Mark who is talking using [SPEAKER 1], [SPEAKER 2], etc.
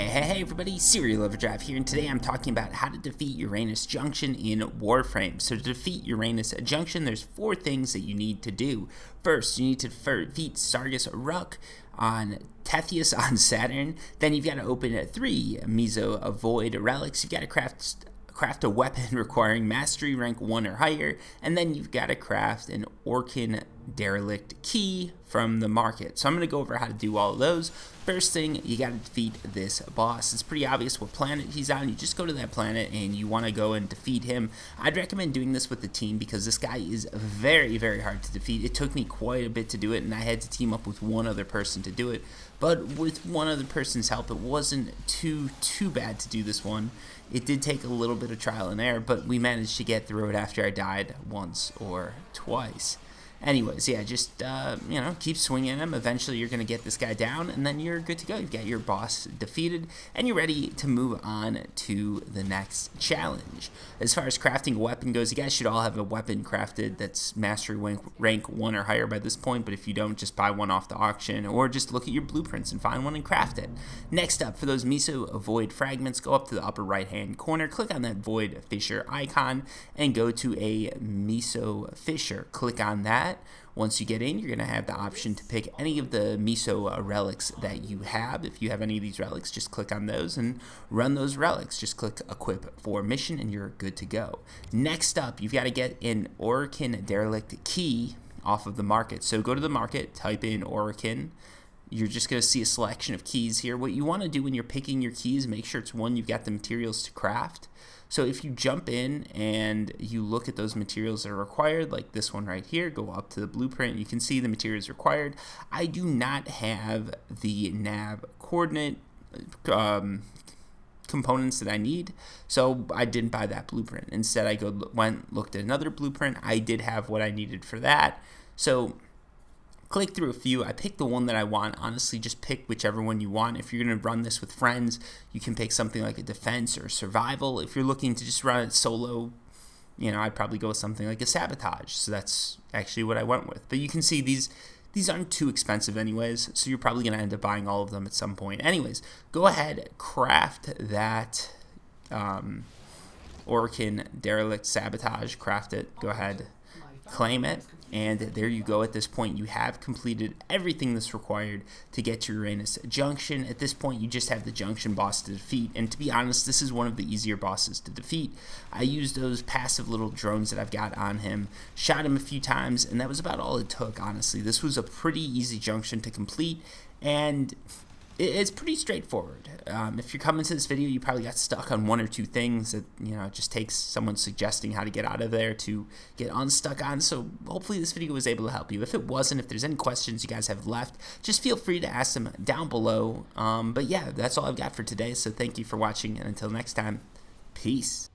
[SPEAKER 1] Hey everybody, Serial Overdrive here, and today I'm talking about how to defeat Uranus Junction in Warframe. So to defeat Uranus Junction, there's 4 things that you need to do. First, you need to defeat Sargus Ruck on Tethys on Saturn. Then you've got to open 3 Meso Void relics. You've got to craft a weapon requiring mastery rank 1 or higher, and then you've got to craft an Orkin derelict key from the market. So I'm going to go over how to do all of those. First thing, you got to defeat this boss. It's pretty obvious what planet he's on. You just go to that planet and you want to go and defeat him. I'd recommend doing this with the team because this guy is very, very hard to defeat. It took me quite a bit to do it, and I had to team up with one other person to do it. But with one other person's help, it wasn't too bad to do this one. It did take a little bit of trial and error, but we managed to get through it after I died once or twice. Anyways, yeah, just, keep swinging him. Eventually, you're going to get this guy down, and then you're good to go. You've got your boss defeated, and you're ready to move on to the next challenge. As far as crafting a weapon goes, you guys should all have a weapon crafted that's mastery rank 1 or higher by this point, but if you don't, just buy one off the auction, or just look at your blueprints and find one and craft it. Next up, for those Meso Void fragments, go up to the upper right-hand corner, click on that Void Fissure icon, and go to a Meso Fissure. Click on that. Once you get in, you're going to have the option to pick any of the Meso relics that you have. If you have any of these relics, just click on those and run those relics. Just click Equip for Mission and you're good to go. Next up, you've got to get an Orkin derelict key off of the market. So go to the market, type in Orkin. You're just going to see a selection of keys here. What you want to do when you're picking your keys, make sure it's one you've got the materials to craft. So if you jump in and you look at those materials that are required, like this one right here, go up to the blueprint, you can see the materials required. I do not have the nav coordinate components that I need, so I didn't buy that blueprint. Instead, I looked at another blueprint. I did have what I needed for that. So click through a few. I picked the one that I want. Honestly, just pick whichever one you want. If you're going to run this with friends, you can pick something like a defense or survival. If you're looking to just run it solo, I'd probably go with something like a sabotage. So that's actually what I went with. But you can see these aren't too expensive anyways, so you're probably going to end up buying all of them at some point. Anyways, go ahead, craft that Orkin derelict sabotage. Craft it. Go ahead, claim it. And there you go. At this point, you have completed everything that's required to get to Uranus Junction. At this point, you just have the Junction boss to defeat. And to be honest, this is one of the easier bosses to defeat. I used those passive little drones that I've got on him, shot him a few times, and that was about all it took, honestly. This was a pretty easy junction to complete, and it's pretty straightforward. If you're coming to this video, you probably got stuck on 1 or 2 things that, it just takes someone suggesting how to get out of there to get unstuck on. So hopefully this video was able to help you. If it wasn't, if there's any questions you guys have left, just feel free to ask them down below. But yeah, that's all I've got for today. So thank you for watching, and until next time, peace.